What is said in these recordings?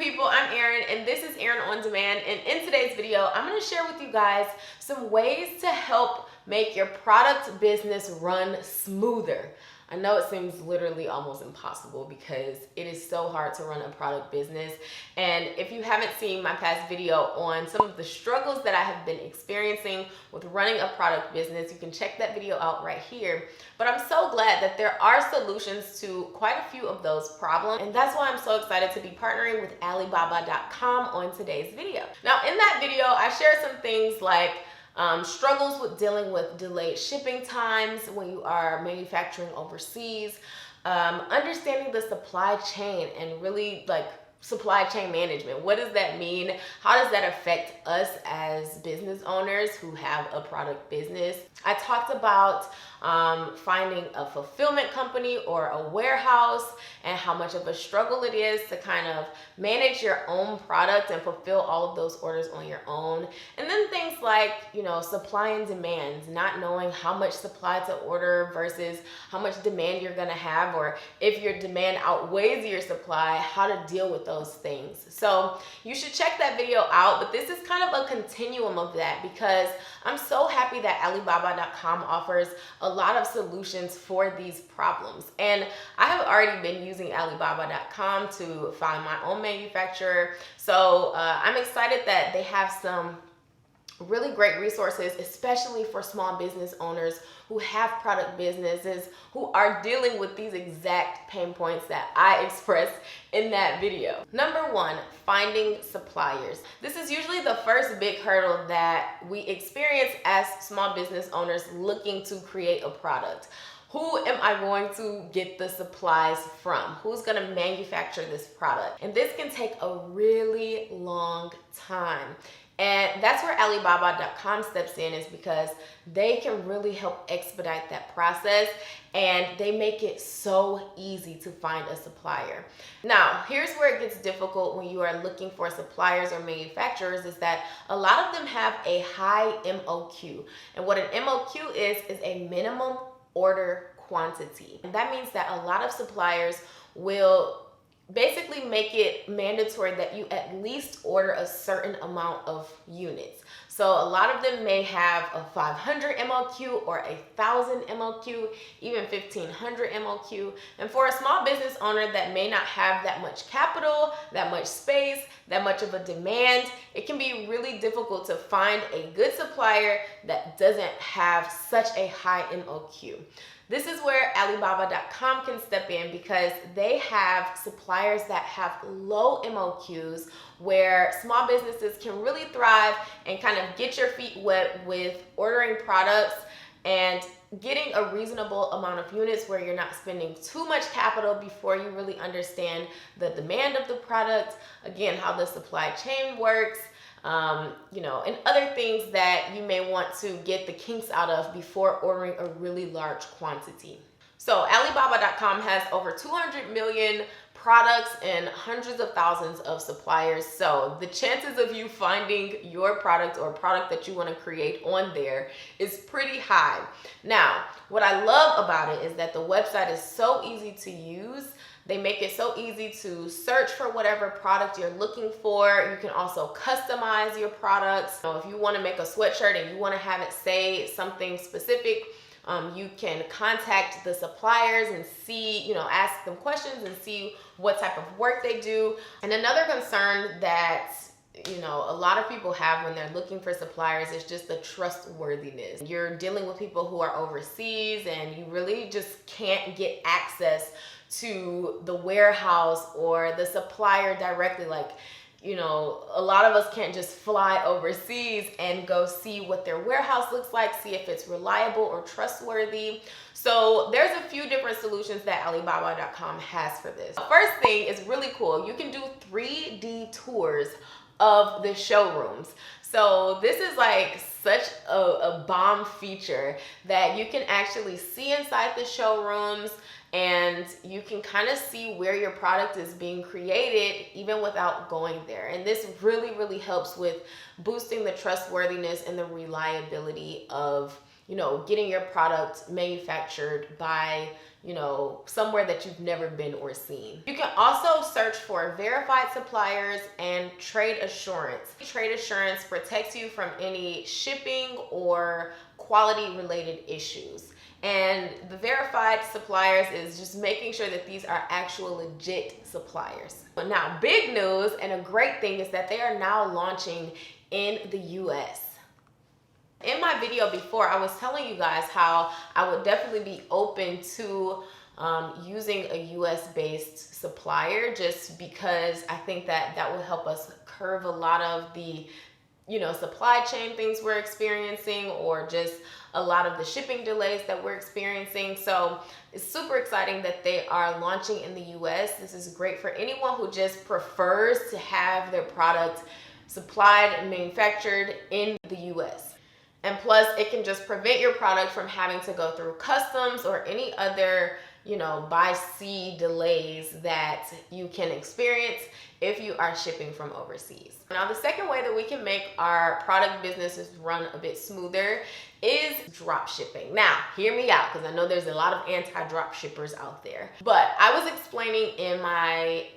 people, I'm Erin and this is Erin On Demand, and in today's video I'm going to share with you guys some ways to help make your product business run smoother. I know it seems literally almost impossible because it is so hard to run a product business, and if you haven't seen my past video on some of the struggles that I have been experiencing with running a product business, you can check that video out right here. But I'm so glad that there are solutions to quite a few of those problems, and that's why I'm so excited to be partnering with Alibaba.com on today's video. Now in that video I shared some things like struggles with dealing with delayed shipping times when you are manufacturing overseas, understanding the supply chain and really like supply chain management. What does that mean? How does that affect us as business owners who have a product business? I talked about finding a fulfillment company or a warehouse and how much of a struggle it is to kind of manage your own product and fulfill all of those orders on your own. And then things like, supply and demand, not knowing how much supply to order versus how much demand you're gonna have, or if your demand outweighs your supply, how to deal with those things. So you should check that video out, but this is kind of a continuum of that because I'm so happy that Alibaba.com offers a lot of solutions for these problems. And I have already been using Alibaba.com to find my own manufacturer. So I'm excited that they have some really great resources, especially for small business owners who have product businesses who are dealing with these exact pain points that I expressed in that video. Number one, finding suppliers. This is usually the first big hurdle that we experience as small business owners looking to create a product. Who am I going to get the supplies from? Who's gonna manufacture this product? And this can take a really long time. And that's where Alibaba.com steps in, is because they can really help expedite that process, and they make it so easy to find a supplier. Now, here's where it gets difficult when you are looking for suppliers or manufacturers, is that a lot of them have a high MOQ. And what an MOQ is a minimum order quantity. And that means that a lot of suppliers will basically make it mandatory that you at least order a certain amount of units. So a lot of them may have a 500 MOQ or 1,000 MOQ, even 1,500 MOQ. And for a small business owner that may not have that much capital, that much space, that much of a demand, it can be really difficult to find a good supplier that doesn't have such a high MOQ. This is where Alibaba.com can step in because they have suppliers that have low MOQs where small businesses can really thrive and kind of get your feet wet with ordering products and getting a reasonable amount of units where you're not spending too much capital before you really understand the demand of the product, again, how the supply chain works, and other things that you may want to get the kinks out of before ordering a really large quantity. So Alibaba.com has over 200 million products and hundreds of thousands of suppliers. So the chances of you finding your product or product that you want to create on there is pretty high. Now, what I love about it is that the website is so easy to use. They make it so easy to search for whatever product you're looking for. You can also customize your products. So if you want to make a sweatshirt and you want to have it say something specific, you can contact the suppliers and see, ask them questions and see what type of work they do. And another concern that a lot of people have when they're looking for suppliers is just the trustworthiness. You're dealing with people who are overseas and you really just can't get access to the warehouse or the supplier directly. Like, a lot of us can't just fly overseas and go see what their warehouse looks like, see if it's reliable or trustworthy. So there's a few different solutions that Alibaba.com has for this. First thing is really cool. You can do 3D tours of the showrooms. So this is like such a bomb feature that you can actually see inside the showrooms, and you can kind of see where your product is being created even without going there. And this really, really helps with boosting the trustworthiness and the reliability of getting your product manufactured by, somewhere that you've never been or seen. You can also search for verified suppliers and trade assurance. Trade assurance protects you from any shipping or quality related issues. And the verified suppliers is just making sure that these are actual legit suppliers. But now, big news and a great thing is that they are now launching in the US. In my video before, I was telling you guys how I would definitely be open to using a US-based supplier, just because I think that will help us curb a lot of the supply chain things we're experiencing, or just a lot of the shipping delays that we're experiencing. So it's super exciting that they are launching in the US. This is great for anyone who just prefers to have their product supplied and manufactured in the US. And plus, it can just prevent your product from having to go through customs or any other, by sea delays that you can experience if you are shipping from overseas. Now, the second way that we can make our product businesses run a bit smoother is drop shipping. Now, hear me out, because I know there's a lot of anti-drop shippers out there. But I was explaining in my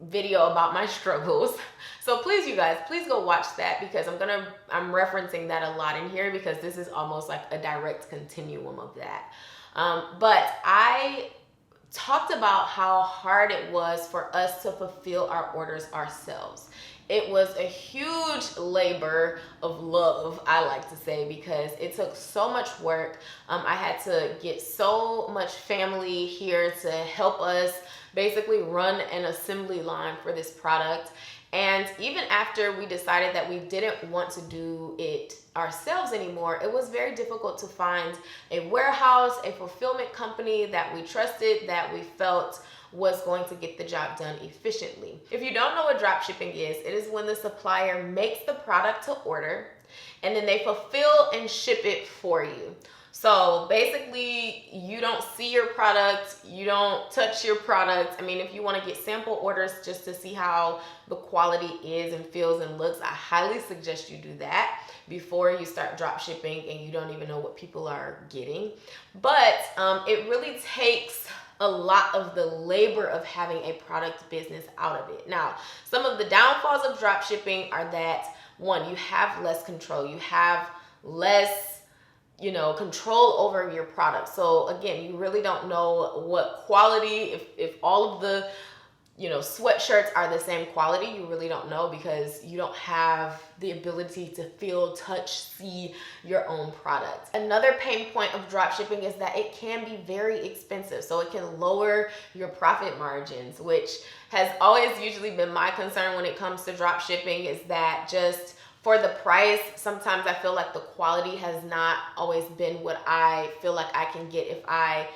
video about my struggles. So please, you guys, please go watch that, because I'm referencing that a lot in here, because this is almost like a direct continuum of that. But I talked about how hard it was for us to fulfill our orders ourselves. It was a huge labor of love, I like to say, because it took so much work. I had to get so much family here to help us basically run an assembly line for this product. And even after we decided that we didn't want to do it ourselves anymore, it was very difficult to find a warehouse, a fulfillment company that we trusted, that we felt was going to get the job done efficiently. If you don't know what drop shipping is, it is when the supplier makes the product to order and then they fulfill and ship it for you. So basically, you don't see your product, you don't touch your product. I mean, if you want to get sample orders just to see how the quality is and feels and looks, I highly suggest you do that before you start drop shipping and you don't even know what people are getting. But it really takes a lot of the labor of having a product business out of it. Now, some of the downfalls of drop shipping are that, one, you have less control, you have less control over your product. So again, you really don't know what quality, if all of the, sweatshirts are the same quality, you really don't know, because you don't have the ability to feel, touch, see your own product. Another pain point of drop shipping is that it can be very expensive. So it can lower your profit margins, which has always usually been my concern when it comes to drop shipping, is that just for the price, sometimes I feel like the quality has not always been what I feel like I can get if I,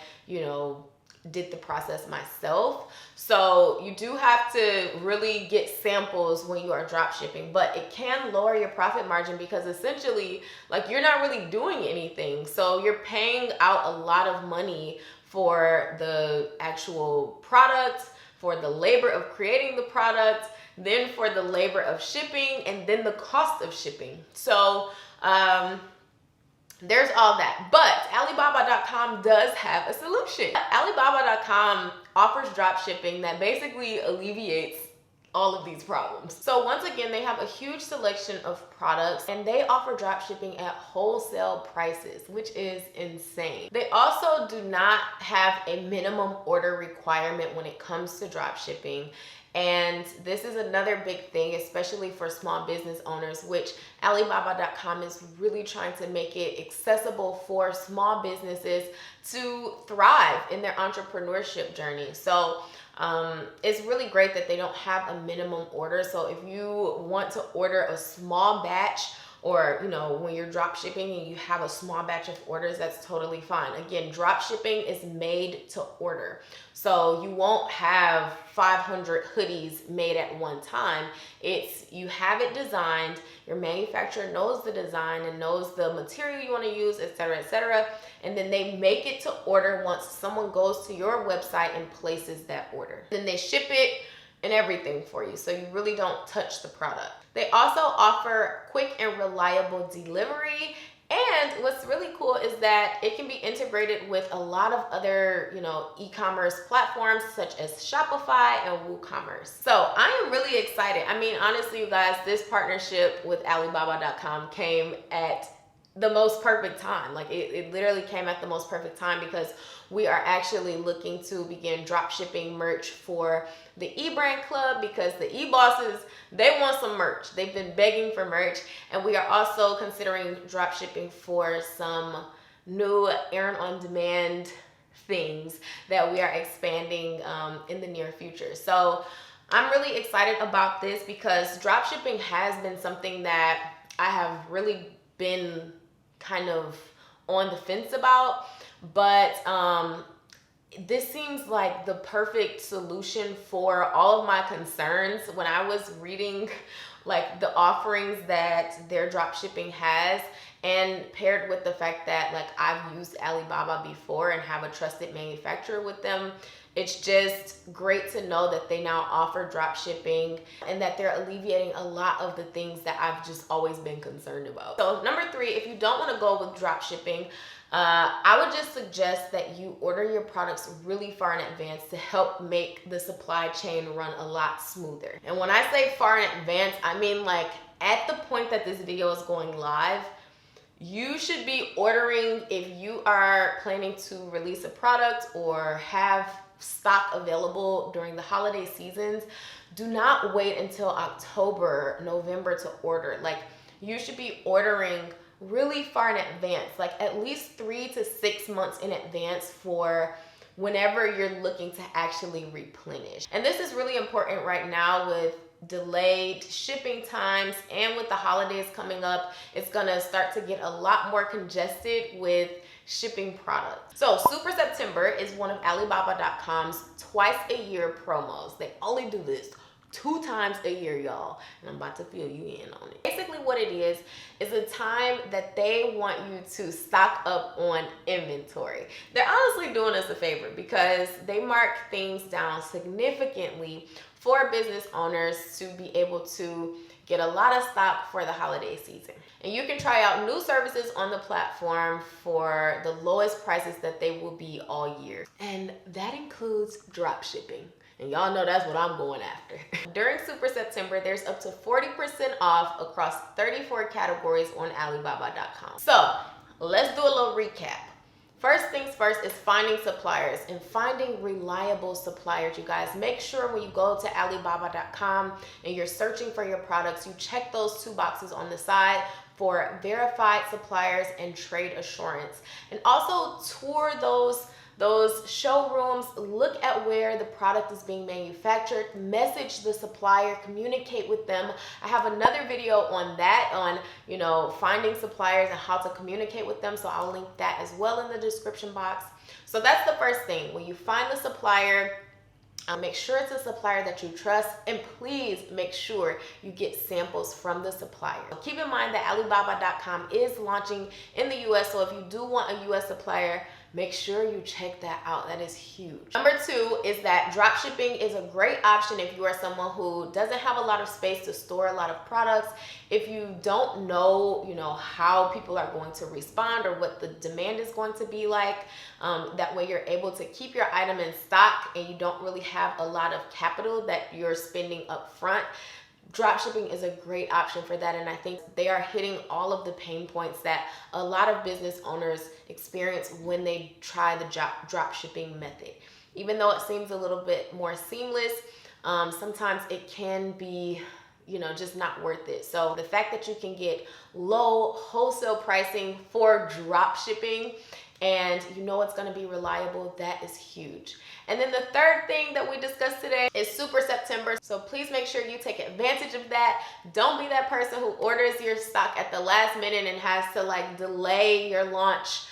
did the process myself. So you do have to really get samples when you are drop shipping, but it can lower your profit margin, because essentially, like, you're not really doing anything. So you're paying out a lot of money for the actual product, for the labor of creating the product, then for the labor of shipping, and then the cost of shipping. So there's all that. But Alibaba.com does have a solution. Alibaba.com offers drop shipping that basically alleviates all of these problems. So once again, they have a huge selection of products, and they offer drop shipping at wholesale prices, which is insane. They also do not have a minimum order requirement when it comes to drop shipping. And this is another big thing, especially for small business owners, which Alibaba.com is really trying to make it accessible for small businesses to thrive in their entrepreneurship journey. So it's really great that they don't have a minimum order. So if you want to order a small batch, or when you're drop shipping and you have a small batch of orders, that's totally fine. Again, drop shipping is made to order. So you won't have 500 hoodies made at one time. You have it designed, your manufacturer knows the design and knows the material you want to use, etc., and then they make it to order once someone goes to your website and places that order. Then they ship it and everything for you, so you really don't touch the product. They also offer quick and reliable delivery And what's really cool is that it can be integrated with a lot of other, e-commerce platforms such as Shopify and WooCommerce. So I am really excited. I mean, honestly, you guys, this partnership with Alibaba.com came at the most perfect time. Like it literally came at the most perfect time because we are actually looking to begin drop shipping merch for the eBrand club because the e-bosses, they want some merch. They've been begging for merch. And we are also considering drop shipping for some new Erin On Demand things that we are expanding in the near future. So I'm really excited about this because drop shipping has been something that I have really been kind of on the fence about, but this seems like the perfect solution for all of my concerns. When I was reading like the offerings that their drop shipping has, and paired with the fact that like I've used Alibaba before and have a trusted manufacturer with them, it's just great to know that they now offer drop shipping and that they're alleviating a lot of the things that I've just always been concerned about. So number 3, if you don't want to go with drop shipping, I would just suggest that you order your products really far in advance to help make the supply chain run a lot smoother. And when I say far in advance, I mean like at the point that this video is going live, you should be ordering if you are planning to release a product or have stock available during the holiday seasons. Do not wait until October, November to order. Like you should be ordering really far in advance, like at least 3 to 6 months in advance for whenever you're looking to actually replenish. And this is really important right now with delayed shipping times, and with the holidays coming up, it's gonna start to get a lot more congested with shipping products. So Super September is one of Alibaba.com's twice a year promos. They only do this 2 times a year, y'all, and I'm about to fill you in on it. Basically what it is a time that they want you to stock up on inventory. They're honestly doing us a favor because they mark things down significantly for business owners to be able to get a lot of stock for the holiday season. And you can try out new services on the platform for the lowest prices that they will be all year. And that includes drop shipping. And y'all know that's what I'm going after. During Super September, there's up to 40% off across 34 categories on Alibaba.com. So let's do a little recap. First things first is finding suppliers and finding reliable suppliers, you guys. Make sure when you go to Alibaba.com and you're searching for your products, you check those 2 boxes on the side for verified suppliers and trade assurance. And also tour those showrooms, look at where the product is being manufactured, message the supplier, communicate with them. I have another video on that, on finding suppliers and how to communicate with them, so I'll link that as well in the description box. So that's the first thing. When you find the supplier, make sure it's a supplier that you trust, and please make sure you get samples from the supplier. Keep in mind that Alibaba.com is launching in the US, so if you do want a US supplier, make sure you check that out. That is huge. Number 2 is that drop shipping is a great option if you are someone who doesn't have a lot of space to store a lot of products. If you don't know, how people are going to respond or what the demand is going to be like, that way you're able to keep your item in stock and you don't really have a lot of capital that you're spending up front. Dropshipping is a great option for that, and I think they are hitting all of the pain points that a lot of business owners experience when they try the dropshipping method. Even though it seems a little bit more seamless, sometimes it can be just not worth it. So the fact that you can get low wholesale pricing for dropshipping and it's going to be reliable, that is huge. And then the third thing that we discussed today is Super September. So please make sure you take advantage of that. Don't be that person who orders your stock at the last minute and has to delay your launch,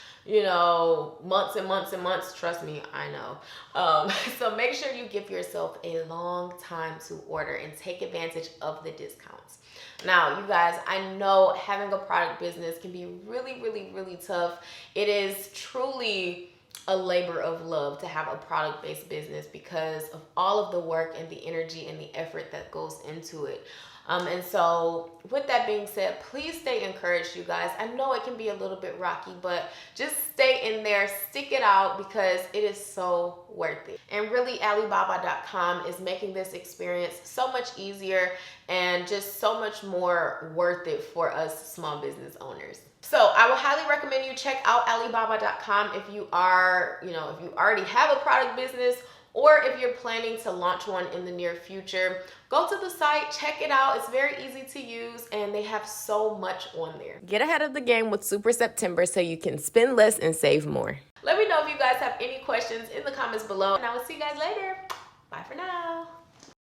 months and months and months. Trust me, I know. So make sure you give yourself a long time to order and take advantage of the discounts. Now, you guys, I know having a product business can be really, really, really tough. It is truly a labor of love to have a product-based business because of all of the work and the energy and the effort that goes into it. And so with that being said, please stay encouraged, you guys. I know it can be a little bit rocky, but just stay in there, stick it out, because it is so worth it. And really, Alibaba.com is making this experience so much easier and just so much more worth it for us small business owners. So I would highly recommend you check out Alibaba.com if you are, if you already have a product business, or if you're planning to launch one in the near future. Go to the site, check it out. It's very easy to use, and they have so much on there. Get ahead of the game with Super September so you can spend less and save more. Let me know if you guys have any questions in the comments below, and I will see you guys later. Bye for now.